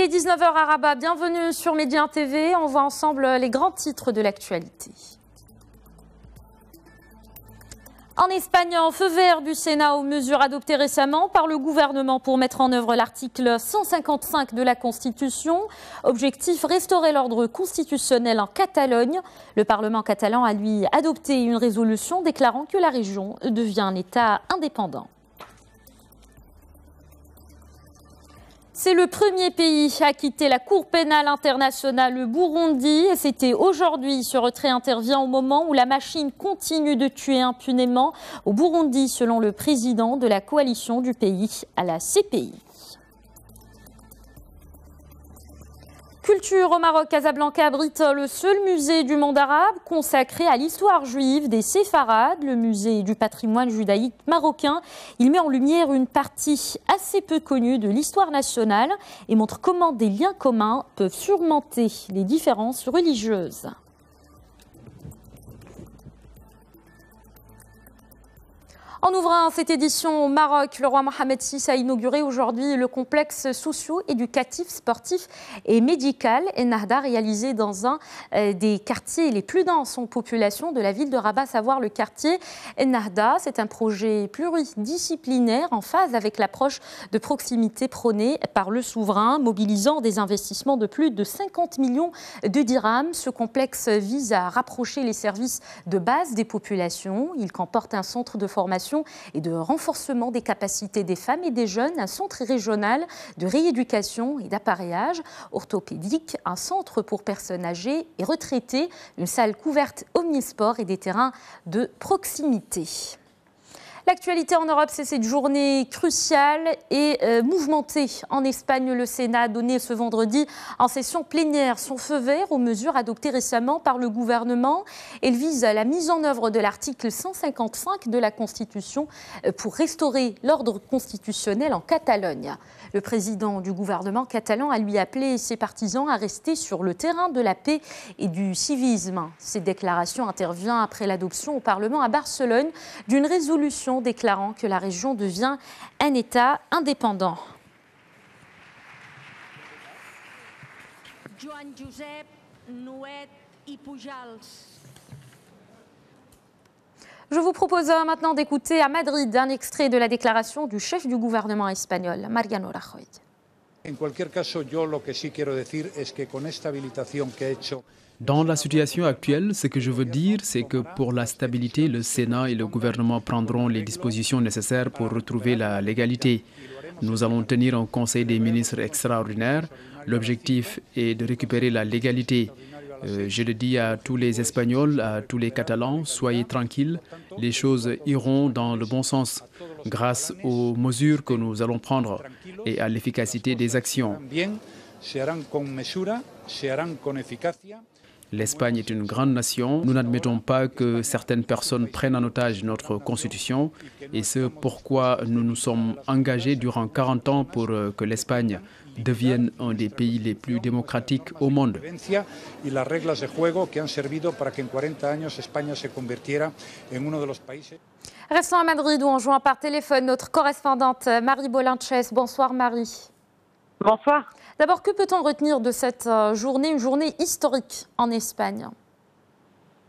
Il est 19 h à Rabat, bienvenue sur Média TV. On voit ensemble les grands titres de l'actualité. En Espagne, un feu vert du Sénat aux mesures adoptées récemment par le gouvernement pour mettre en œuvre l'article 155 de la Constitution. Objectif, restaurer l'ordre constitutionnel en Catalogne. Le Parlement catalan a lui adopté une résolution déclarant que la région devient un État indépendant. C'est le premier pays à quitter la Cour pénale internationale, le Burundi. Et c'était aujourd'hui. Ce retrait intervient au moment où la machine continue de tuer impunément au Burundi, selon le président de la coalition du pays à la CPI. Culture au Maroc, Casablanca abrite le seul musée du monde arabe consacré à l'histoire juive des Séfarades, le musée du patrimoine judaïque marocain. Il met en lumière une partie assez peu connue de l'histoire nationale et montre comment des liens communs peuvent surmonter les différences religieuses. En ouvrant cette édition au Maroc, le roi Mohamed VI a inauguré aujourd'hui le complexe socio-éducatif, sportif et médical Ennahda, réalisé dans un des quartiers les plus denses en population de la ville de Rabat, à savoir le quartier Ennahda. C'est un projet pluridisciplinaire en phase avec l'approche de proximité prônée par le souverain, mobilisant des investissements de plus de 50 millions de dirhams. Ce complexe vise à rapprocher les services de base des populations. Il comporte un centre de formation et de renforcement des capacités des femmes et des jeunes, un centre régional de rééducation et d'appareillage orthopédique, un centre pour personnes âgées et retraitées, une salle couverte omnisport et des terrains de proximité. L'actualité en Europe, c'est cette journée cruciale et mouvementée. En Espagne, le Sénat a donné ce vendredi en session plénière son feu vert aux mesures adoptées récemment par le gouvernement. Elle vise à la mise en œuvre de l'article 155 de la Constitution pour restaurer l'ordre constitutionnel en Catalogne. Le président du gouvernement catalan a lui appelé ses partisans à rester sur le terrain de la paix et du civisme. Cette déclaration intervient après l'adoption au Parlement à Barcelone d'une résolution déclarant que la région devient un État indépendant. Joan Josep Nuet i Pujals. Je vous propose maintenant d'écouter à Madrid un extrait de la déclaration du chef du gouvernement espagnol, Mariano Rajoy. Dans la situation actuelle, ce que je veux dire, c'est que pour la stabilité, le Sénat et le gouvernement prendront les dispositions nécessaires pour retrouver la légalité. Nous allons tenir un conseil des ministres extraordinaire. L'objectif est de récupérer la légalité. Je le dis à tous les Espagnols, à tous les Catalans, soyez tranquilles, les choses iront dans le bon sens grâce aux mesures que nous allons prendre et à l'efficacité des actions. L'Espagne est une grande nation. Nous n'admettons pas que certaines personnes prennent en otage notre constitution et c'est pourquoi nous nous sommes engagés durant 40 ans pour que l'Espagne devienne un des pays les plus démocratiques au monde. Restons à Madrid où on joint par téléphone notre correspondante Marie Bolinches. Bonsoir Marie. Bonsoir. D'abord, que peut-on retenir de cette journée, une journée historique en Espagne ?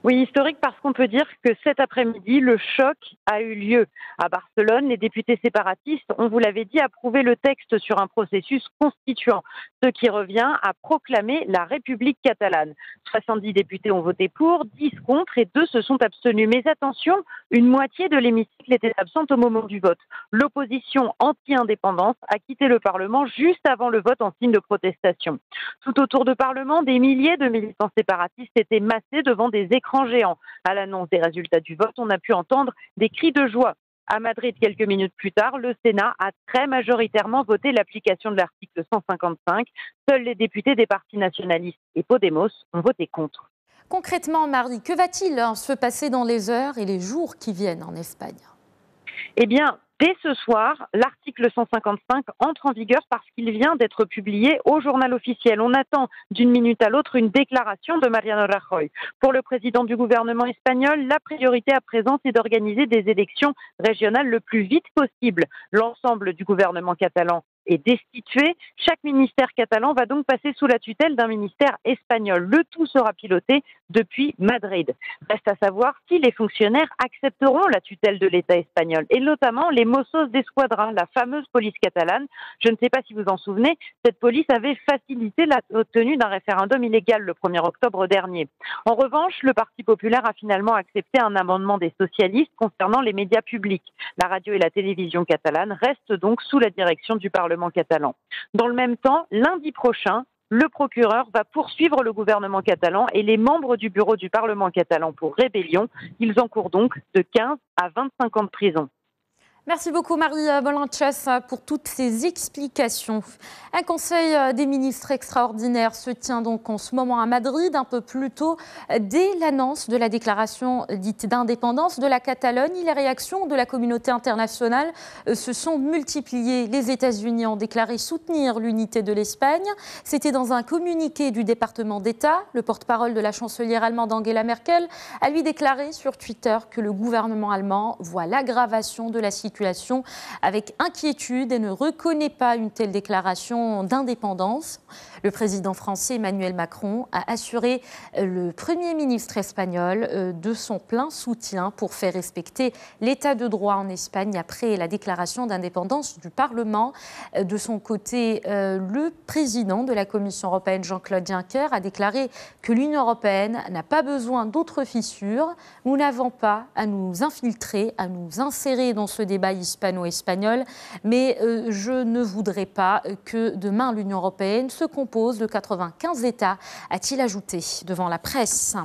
Oui, historique parce qu'on peut dire que cet après-midi, le choc a eu lieu. À Barcelone, les députés séparatistes, on vous l'avait dit, approuvé le texte sur un processus constituant, ce qui revient à proclamer la République catalane. 70 députés ont voté pour, 10 contre et 2 se sont abstenus. Mais attention, une moitié de l'hémicycle était absente au moment du vote. L'opposition anti-indépendance a quitté le Parlement juste avant le vote en signe de protestation. Tout autour du Parlement, des milliers de militants séparatistes étaient massés devant des écrans géants. À l'annonce des résultats du vote, on a pu entendre des cris de joie. À Madrid, quelques minutes plus tard, le Sénat a très majoritairement voté l'application de l'article 155. Seuls les députés des partis nationalistes et Podemos ont voté contre. Concrètement, Marie, que va-t-il se passer dans les heures et les jours qui viennent en Espagne ? Eh bien, dès ce soir, l'article 155 entre en vigueur parce qu'il vient d'être publié au journal officiel. On attend d'une minute à l'autre une déclaration de Mariano Rajoy. Pour le président du gouvernement espagnol, la priorité à présent, c'est d'organiser des élections régionales le plus vite possible. L'ensemble du gouvernement catalan est destitué. Chaque ministère catalan va donc passer sous la tutelle d'un ministère espagnol. Le tout sera piloté depuis Madrid. Reste à savoir si les fonctionnaires accepteront la tutelle de l'État espagnol, et notamment les Mossos d'Esquadra, la fameuse police catalane. Je ne sais pas si vous en souvenez, cette police avait facilité la tenue d'un référendum illégal le 1er octobre dernier. En revanche, le Parti populaire a finalement accepté un amendement des socialistes concernant les médias publics. La radio et la télévision catalanes restent donc sous la direction du Parlement catalan. Dans le même temps, lundi prochain, le procureur va poursuivre le gouvernement catalan et les membres du bureau du Parlement catalan pour rébellion. Ils encourent donc de 15 à 25 ans de prison. Merci beaucoup Marie Bolanches pour toutes ces explications. Un conseil des ministres extraordinaire se tient donc en ce moment à Madrid, un peu plus tôt, dès l'annonce de la déclaration dite d'indépendance de la Catalogne. Les réactions de la communauté internationale se sont multipliées. Les États-Unis ont déclaré soutenir l'unité de l'Espagne. C'était dans un communiqué du département d'État. Le porte-parole de la chancelière allemande Angela Merkel a lui déclaré sur Twitter que le gouvernement allemand voit l'aggravation de la situation avec inquiétude et ne reconnaît pas une telle déclaration d'indépendance. Le président français Emmanuel Macron a assuré le Premier ministre espagnol de son plein soutien pour faire respecter l'état de droit en Espagne après la déclaration d'indépendance du Parlement. De son côté, le président de la Commission européenne, Jean-Claude Juncker, a déclaré que l'Union européenne n'a pas besoin d'autres fissures. Nous n'avons pas à nous infiltrer, à nous insérer dans ce débat hispano-espagnol, mais je ne voudrais pas que demain l'Union européenne se compose de 95 États, a-t-il ajouté devant la presse.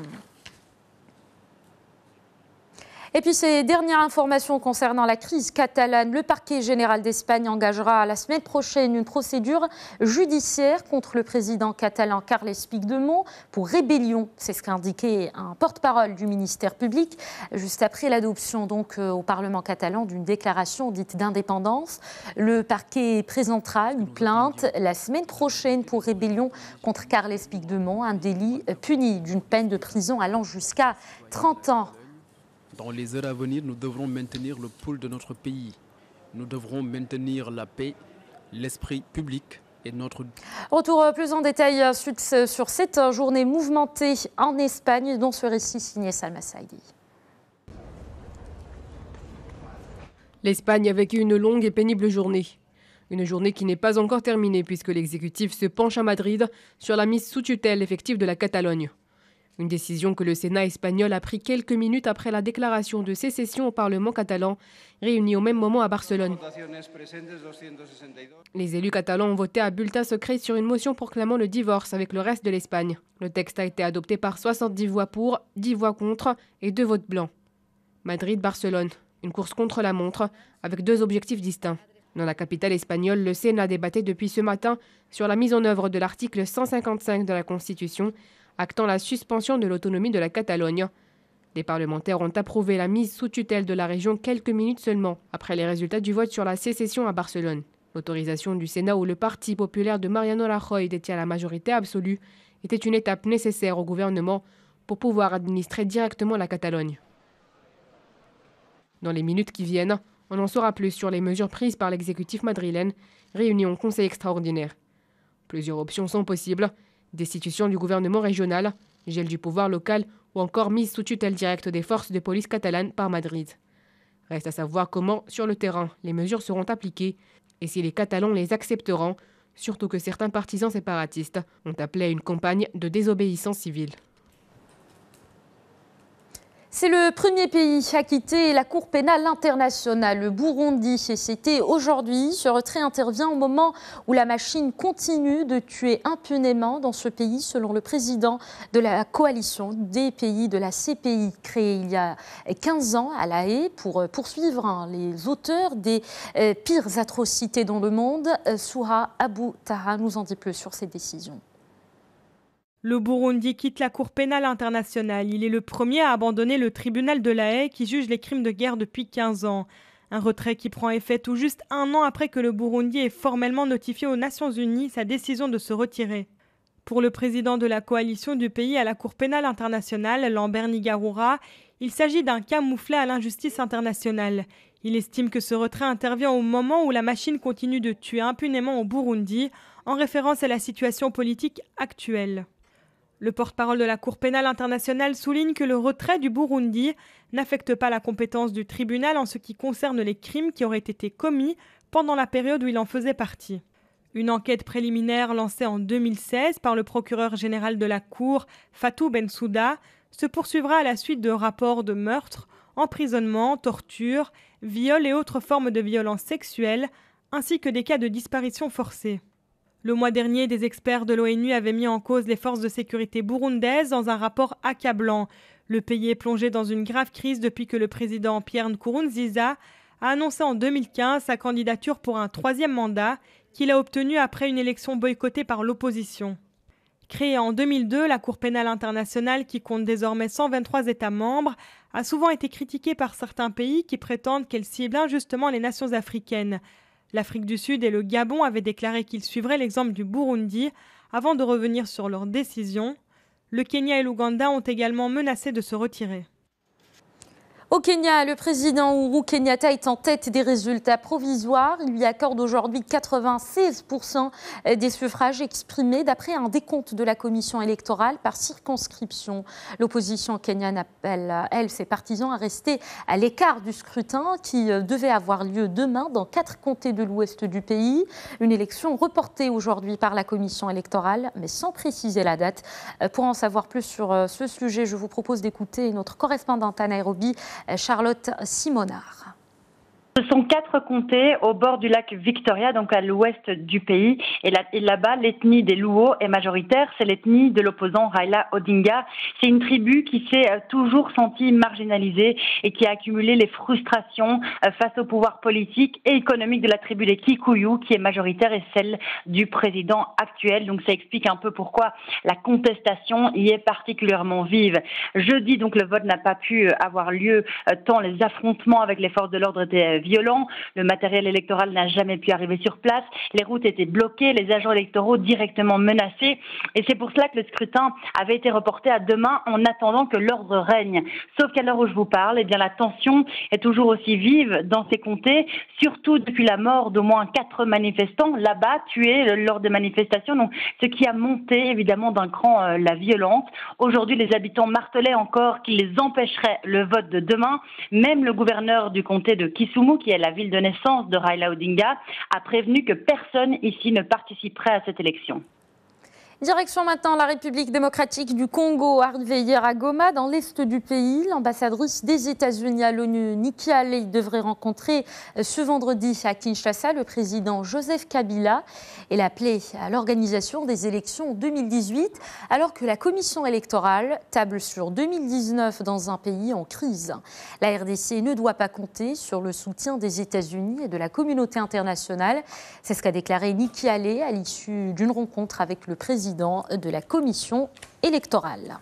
Et puis ces dernières informations concernant la crise catalane, le parquet général d'Espagne engagera la semaine prochaine une procédure judiciaire contre le président catalan Carles Puigdemont pour rébellion. C'est ce qu'a indiqué un porte-parole du ministère public juste après l'adoption donc au Parlement catalan d'une déclaration dite d'indépendance. Le parquet présentera une plainte la semaine prochaine pour rébellion contre Carles Puigdemont, un délit puni d'une peine de prison allant jusqu'à 30 ans. Dans les heures à venir, nous devrons maintenir le pouls de notre pays. Nous devrons maintenir la paix, l'esprit public et notre... Retour plus en détail sur cette journée mouvementée en Espagne, dont ce récit signé Salma Saïdi. L'Espagne a vécu une longue et pénible journée. Une journée qui n'est pas encore terminée puisque l'exécutif se penche à Madrid sur la mise sous tutelle effective de la Catalogne. Une décision que le Sénat espagnol a pris quelques minutes après la déclaration de sécession au Parlement catalan, réuni au même moment à Barcelone. Les élus catalans ont voté à bulletin secret sur une motion proclamant le divorce avec le reste de l'Espagne. Le texte a été adopté par 70 voix pour, 10 voix contre et 2 votes blancs. Madrid-Barcelone, une course contre la montre avec 2 objectifs distincts. Dans la capitale espagnole, le Sénat débattait depuis ce matin sur la mise en œuvre de l'article 155 de la Constitution, actant la suspension de l'autonomie de la Catalogne. Les parlementaires ont approuvé la mise sous tutelle de la région quelques minutes seulement après les résultats du vote sur la sécession à Barcelone. L'autorisation du Sénat, où le Parti populaire de Mariano Rajoy détient la majorité absolue, était une étape nécessaire au gouvernement pour pouvoir administrer directement la Catalogne. Dans les minutes qui viennent, on en saura plus sur les mesures prises par l'exécutif madrilène, réuni en conseil extraordinaire. Plusieurs options sont possibles: destitution du gouvernement régional, gel du pouvoir local ou encore mise sous tutelle directe des forces de police catalanes par Madrid. Reste à savoir comment, sur le terrain, les mesures seront appliquées et si les Catalans les accepteront, surtout que certains partisans séparatistes ont appelé à une campagne de désobéissance civile. C'est le premier pays à quitter la Cour pénale internationale, le Burundi. Et c'était aujourd'hui. Ce retrait intervient au moment où la machine continue de tuer impunément dans ce pays, selon le président de la coalition des pays de la CPI, créée il y a 15 ans à La Haye pour poursuivre les auteurs des pires atrocités dans le monde. Souha Abou Taha nous en dit plus sur cette décision. Le Burundi quitte la Cour pénale internationale. Il est le premier à abandonner le tribunal de La Haye qui juge les crimes de guerre depuis 15 ans. Un retrait qui prend effet tout juste 1 an après que le Burundi ait formellement notifié aux Nations Unies sa décision de se retirer. Pour le président de la coalition du pays à la Cour pénale internationale, Lambert Nigarura, il s'agit d'un camouflet à l'injustice internationale. Il estime que ce retrait intervient au moment où la machine continue de tuer impunément au Burundi, en référence à la situation politique actuelle. Le porte-parole de la Cour pénale internationale souligne que le retrait du Burundi n'affecte pas la compétence du tribunal en ce qui concerne les crimes qui auraient été commis pendant la période où il en faisait partie. Une enquête préliminaire lancée en 2016 par le procureur général de la Cour, Fatou Bensouda, se poursuivra à la suite de rapports de meurtres, emprisonnement, torture, viol et autres formes de violences sexuelles, ainsi que des cas de disparition forcée. Le mois dernier, des experts de l'ONU avaient mis en cause les forces de sécurité burundaises dans un rapport accablant. Le pays est plongé dans une grave crise depuis que le président Pierre Nkurunziza a annoncé en 2015 sa candidature pour un 3e mandat qu'il a obtenu après une élection boycottée par l'opposition. Créée en 2002, la Cour pénale internationale, qui compte désormais 123 États membres, a souvent été critiquée par certains pays qui prétendent qu'elle cible injustement les nations africaines. L'Afrique du Sud et le Gabon avaient déclaré qu'ils suivraient l'exemple du Burundi avant de revenir sur leur décision. Le Kenya et l'Ouganda ont également menacé de se retirer. Au Kenya, le président Uhuru Kenyatta est en tête des résultats provisoires. Il lui accorde aujourd'hui 96% des suffrages exprimés d'après un décompte de la commission électorale par circonscription. L'opposition kenyane appelle, elle, ses partisans à rester à l'écart du scrutin qui devait avoir lieu demain dans 4 comtés de l'ouest du pays. Une élection reportée aujourd'hui par la commission électorale, mais sans préciser la date. Pour en savoir plus sur ce sujet, je vous propose d'écouter notre correspondante à Nairobi, Charlotte Simonard. Ce sont 4 comtés au bord du lac Victoria, donc à l'ouest du pays. Et là-bas, l'ethnie des Luo est majoritaire. C'est l'ethnie de l'opposant Raila Odinga. C'est une tribu qui s'est toujours sentie marginalisée et qui a accumulé les frustrations face au pouvoir politique et économique de la tribu des Kikuyu, qui est majoritaire, et celle du président actuel. Donc ça explique un peu pourquoi la contestation y est particulièrement vive. Jeudi, donc, le vote n'a pas pu avoir lieu tant les affrontements avec les forces de l'ordre étaient violent. Le matériel électoral n'a jamais pu arriver sur place. Les routes étaient bloquées, les agents électoraux directement menacés. Et c'est pour cela que le scrutin avait été reporté à demain en attendant que l'ordre règne. Sauf qu'à l'heure où je vous parle, eh bien, la tension est toujours aussi vive dans ces comtés, surtout depuis la mort d'au moins 4 manifestants là-bas, tués lors des manifestations. Donc, ce qui a monté évidemment d'un cran la violence. Aujourd'hui, les habitants martelaient encore qu'ils les empêcheraient le vote de demain. Même le gouverneur du comté de Kisumu, qui est la ville de naissance de Raila Odinga, a prévenu que personne ici ne participerait à cette élection. Direction maintenant la République démocratique du Congo, arrivée hier à Goma, dans l'est du pays. L'ambassadrice des États-Unis à l'ONU, Nikki Haley, devrait rencontrer ce vendredi à Kinshasa le président Joseph Kabila et l'appeler à l'organisation des élections en 2018, alors que la commission électorale table sur 2019 dans un pays en crise. La RDC ne doit pas compter sur le soutien des États-Unis et de la communauté internationale. C'est ce qu'a déclaré Nikki Haley à l'issue d'une rencontre avec le président de la commission électorale.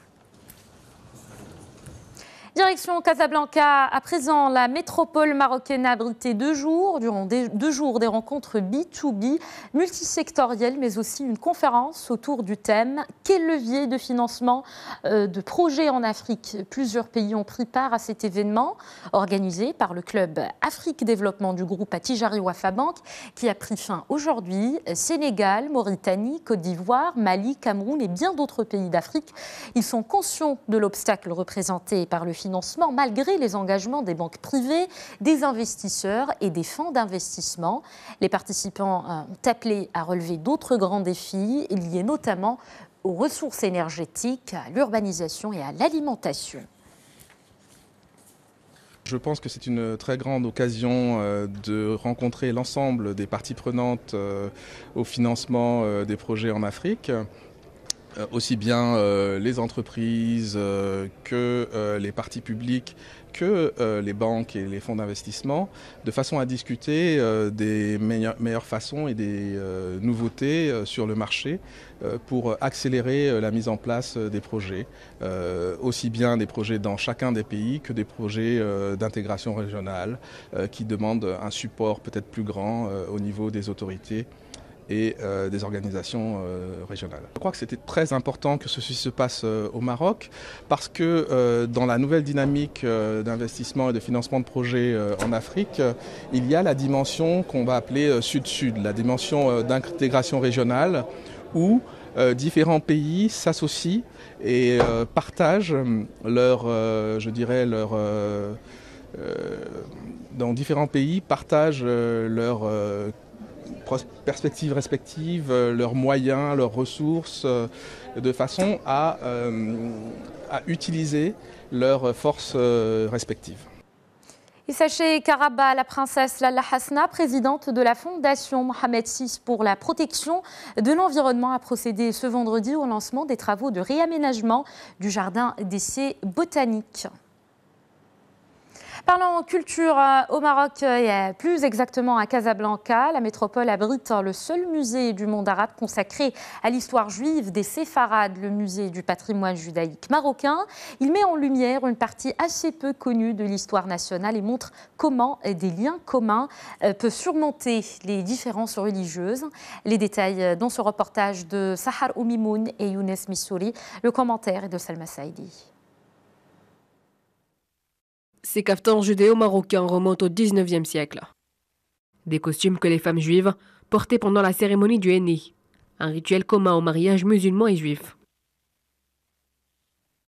Direction Casablanca, à présent, la métropole marocaine a abrité 2 jours, durant 2 jours, des rencontres B2B multisectorielles, mais aussi une conférence autour du thème « Quel levier de financement de projets en Afrique ?» Plusieurs pays ont pris part à cet événement, organisé par le club Afrique Développement du groupe Attijari Wafa Bank, qui a pris fin aujourd'hui. Sénégal, Mauritanie, Côte d'Ivoire, Mali, Cameroun et bien d'autres pays d'Afrique. Ils sont conscients de l'obstacle représenté par le financement malgré les engagements des banques privées, des investisseurs et des fonds d'investissement. Les participants ont appelé à relever d'autres grands défis liés notamment aux ressources énergétiques, à l'urbanisation et à l'alimentation. Je pense que c'est une très grande occasion de rencontrer l'ensemble des parties prenantes au financement des projets en Afrique. Aussi bien les entreprises que les partis publics, que les banques et les fonds d'investissement, de façon à discuter des meilleures façons et des nouveautés sur le marché pour accélérer la mise en place des projets, aussi bien des projets dans chacun des pays que des projets d'intégration régionale qui demandent un support peut-être plus grand au niveau des autorités et des organisations régionales. Je crois que c'était très important que ceci se passe au Maroc parce que dans la nouvelle dynamique d'investissement et de financement de projets en Afrique, il y a la dimension qu'on va appeler Sud-Sud, la dimension d'intégration régionale où différents pays s'associent et partagent dans différents pays partagent leurs perspectives respectives, leurs moyens, leurs ressources, de façon à utiliser leurs forces respectives. Et sachez qu'Araba, la princesse Lalla Hasna, présidente de la Fondation Mohamed VI pour la protection de l'environnement, a procédé ce vendredi au lancement des travaux de réaménagement du jardin d'essai botanique. Parlons culture au Maroc, et plus exactement à Casablanca, la métropole abrite le seul musée du monde arabe consacré à l'histoire juive des Séfarades, le musée du patrimoine judaïque marocain. Il met en lumière une partie assez peu connue de l'histoire nationale et montre comment des liens communs peuvent surmonter les différences religieuses. Les détails dans ce reportage de Sahar Oumimoun et Younes Missouri. Le commentaire est de Salma Saïdi. Ces caftans judéo-marocains remontent au XIXe siècle. Des costumes que les femmes juives portaient pendant la cérémonie du henné, un rituel commun au mariage musulman et juif.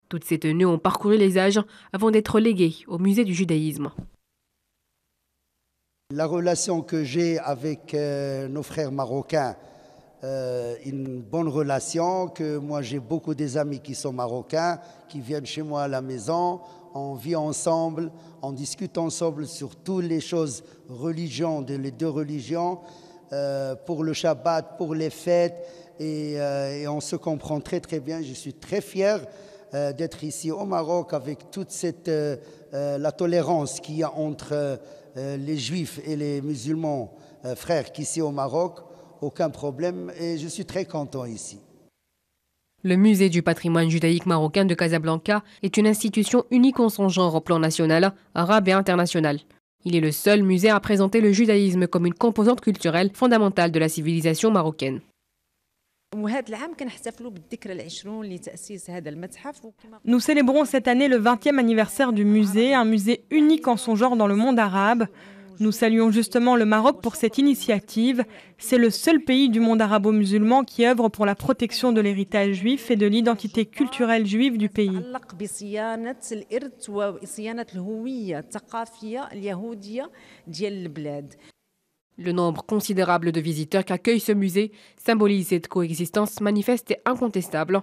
Toutes ces tenues ont parcouru les âges avant d'être léguées au musée du judaïsme. La relation que j'ai avec nos frères marocains, une bonne relation, que moi j'ai beaucoup des amis qui sont marocains, qui viennent chez moi à la maison. On vit ensemble, on discute ensemble sur toutes les choses les deux religions, pour le Shabbat, pour les fêtes, et on se comprend très très bien. Je suis très fier d'être ici au Maroc avec toute la tolérance qu'il y a entre les juifs et les musulmans frères qu'ici au Maroc. Aucun problème et je suis très content ici. Le musée du patrimoine judaïque marocain de Casablanca est une institution unique en son genre au plan national, arabe et international. Il est le seul musée à présenter le judaïsme comme une composante culturelle fondamentale de la civilisation marocaine. Nous célébrons cette année le 20e anniversaire du musée, un musée unique en son genre dans le monde arabe. Nous saluons justement le Maroc pour cette initiative. C'est le seul pays du monde arabo-musulman qui œuvre pour la protection de l'héritage juif et de l'identité culturelle juive du pays. Le nombre considérable de visiteurs qu'accueille ce musée symbolise cette coexistence manifeste et incontestable.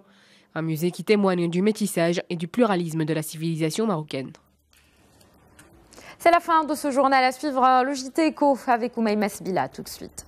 Un musée qui témoigne du métissage et du pluralisme de la civilisation marocaine. C'est la fin de ce journal. À suivre le JT Éco avec Oumaïma Sbila tout de suite.